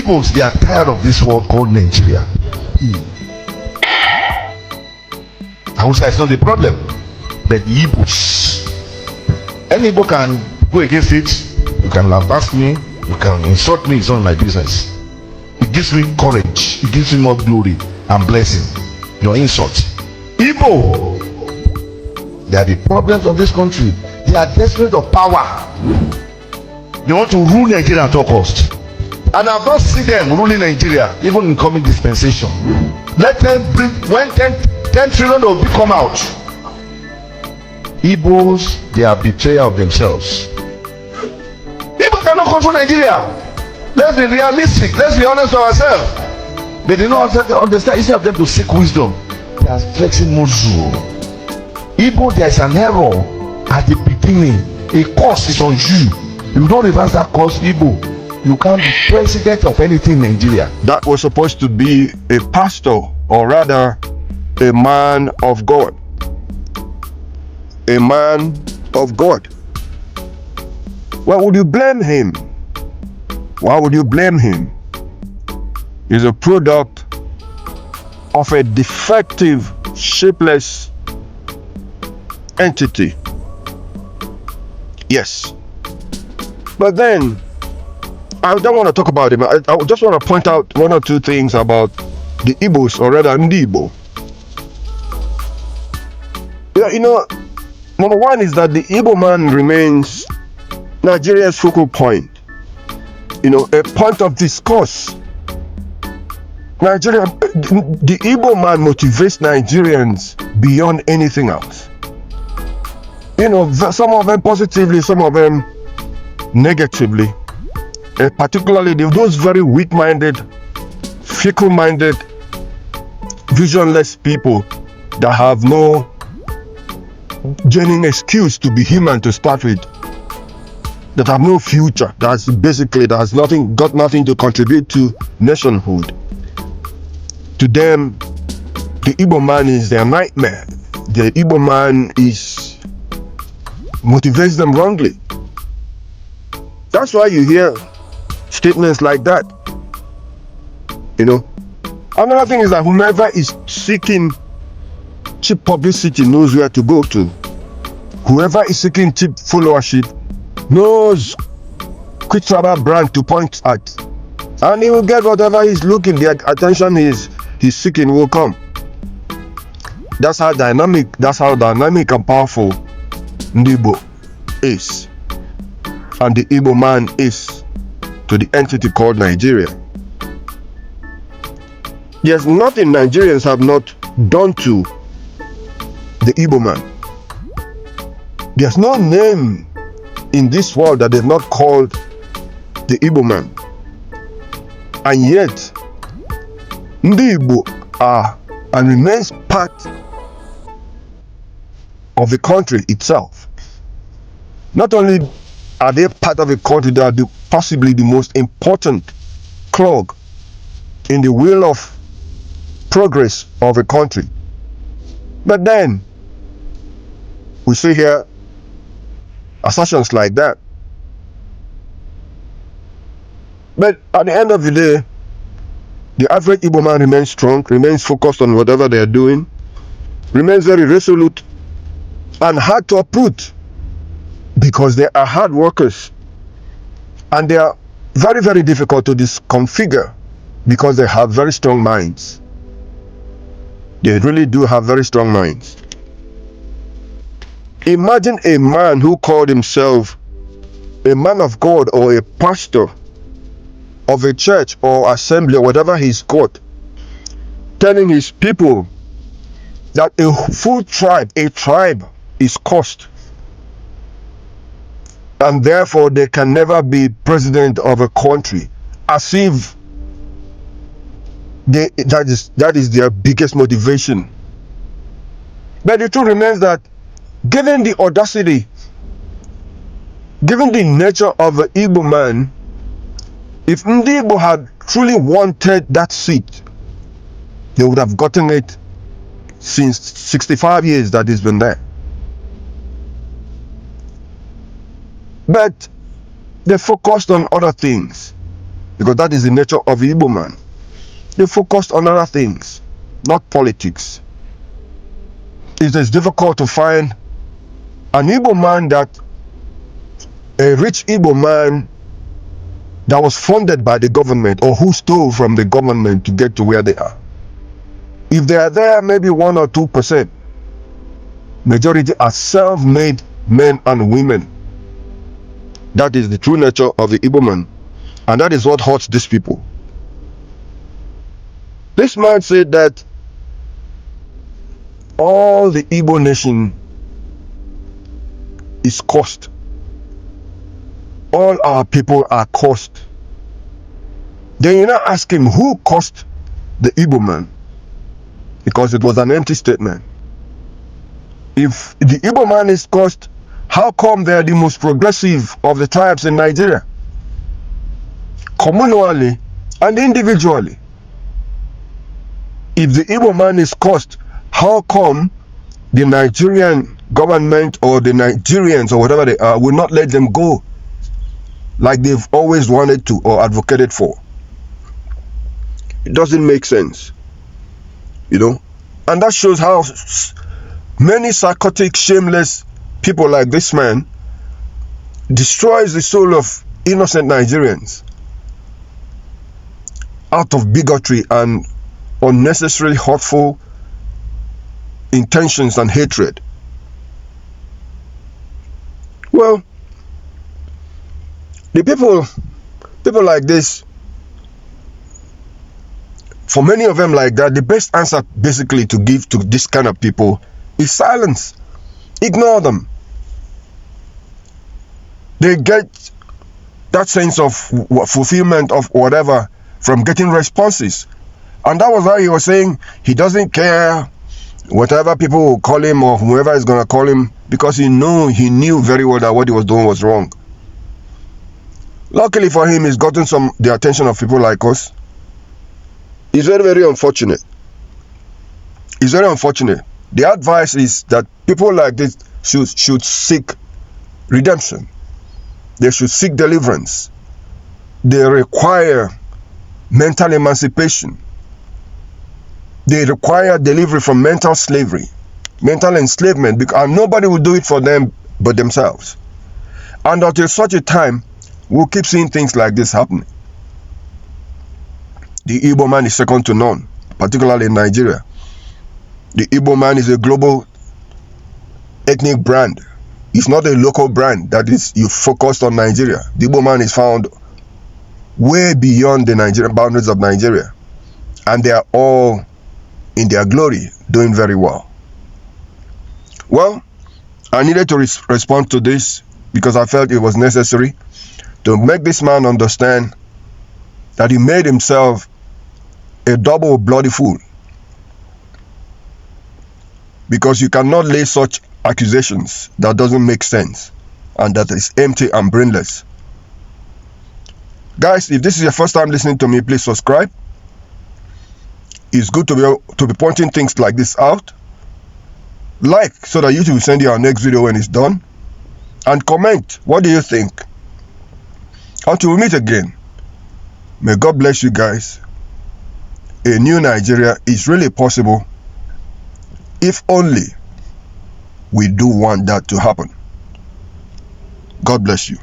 Igbos, they are tired of this world called Nigeria. Hausa is not the problem, but the Igbos. Any Igbo can go against it. You can lambast me, you can insult me, it's not my business. It gives me courage, it gives me more glory and blessing. Your insult. Igbo, they are the problems of this country. They are desperate of power. They want to rule Nigeria at all cost. And I've not seen them ruling Nigeria, even in coming dispensation. Let them bring, when 10 trillion will come out. Igbos, they are betrayers of themselves. People cannot control Nigeria. Let's be realistic, let's be honest with ourselves. But they don't understand, instead of them to seek wisdom, they are flexing muscle. Igbo, there is an error at the beginning. A curse is on you. If you don't reverse that curse, Igbo, you can't be president of anything in Nigeria. That was supposed to be a pastor, or rather a man of God. A man of God. Why would you blame him? Why would you blame him? He's a product of a defective, shapeless entity. Yes. But then, I don't want to talk about him. I just want to point out one or two things about the Igbos, or rather Ndi Igbo. Yeah, you know, number one is that the Igbo man remains Nigeria's focal point. You know, a point of discourse. Nigeria, the Igbo man motivates Nigerians beyond anything else. You know, some of them positively, some of them negatively. Particularly those very weak-minded, fickle-minded, visionless people that have no genuine excuse to be human to start with, that have no future, that has got nothing to contribute to nationhood. To them, the Igbo man is their nightmare. The Igbo man motivates them wrongly. That's why you hear statements like that. You know, another thing is that whomever is seeking cheap publicity knows where to go to. Whoever is seeking cheap followership knows which tribal brand to point at, and he will get whatever he's looking. The attention he's seeking will come. That's how dynamic and powerful Ndi Igbo is, and the Igbo man is to the entity called Nigeria. There's nothing Nigerians have not done to the Igbo man. There's no name in this world that they've not called the Igbo man. And yet, Ndi Igbo are and remains part of the country itself. Not only are they part of a country, they are possibly the most important clog in the wheel of progress of a country. But then, we see here assertions like that. But at the end of the day, the average Igbo man remains strong, remains focused on whatever they are doing, remains very resolute and hard to uproot, because they are hard workers and they are very, very difficult to disconfigure because they have very strong minds. They really do have very strong minds. Imagine a man who called himself a man of God or a pastor of a church or assembly or whatever he's got, telling his people that a full tribe, is cursed, and therefore they can never be president of a country, as if that is their biggest motivation. But the truth remains that, given the audacity, given the nature of an Igbo man, if Ndi Igbo had truly wanted that seat, they would have gotten it since 65 years that it's been there. But they focused on other things. because that is the nature of the Igbo man. They focused on other things, not politics. It is difficult to find an Igbo man a rich Igbo man that was funded by the government or who stole from the government to get to where they are. If they are there, maybe 1 or 2%. Majority are self-made men and women. That is the true nature of the Igbo man. And that is what hurts these people. This man said that all the Igbo nation is cursed. All our people are cursed. Then you now ask him who cursed the Igbo man, because it was an empty statement. If the Igbo man is cursed, how come they are the most progressive of the tribes in Nigeria? Communally and individually. If the Igbo man is cursed, how come the Nigerian government or the Nigerians or whatever they are will not let them go like they've always wanted to or advocated for? It doesn't make sense, you know. And that shows how many psychotic, shameless people like this man destroys the soul of innocent Nigerians out of bigotry and unnecessarily hurtful intentions and hatred. Well, the people like this, for many of them like that, the best answer basically to give to this kind of people is silence. Ignore them. They get that sense of fulfillment of whatever from getting responses. And that was why he was saying he doesn't care whatever people will call him or whoever is going to call him, because he knew very well that what he was doing was wrong. Luckily for him, he's gotten the attention of people like us. It's very, very unfortunate. It's very unfortunate. The advice is that people like this should seek redemption. They should seek deliverance. They require mental emancipation. They require delivery from mental slavery, mental enslavement, because nobody will do it for them but themselves. And until such a time, we'll keep seeing things like this happening. The Igbo man is second to none, particularly in Nigeria. The Igbo man is a global ethnic brand. It's not a local brand that is you focused on Nigeria. The Igbo man is found way beyond the Nigerian boundaries of Nigeria. And they are all in their glory, doing very well. Well, I needed to respond to this because I felt it was necessary to make this man understand that he made himself a double bloody fool. Because you cannot lay such accusations that doesn't make sense and that is empty and brainless. Guys, if this is your first time listening to me, please subscribe. It's good to be pointing things like this out. Like, so that YouTube will send you our next video when it's done. And comment, what do you think? Until we meet again, may God bless you guys. A new Nigeria is really possible if only we do want that to happen. God bless you.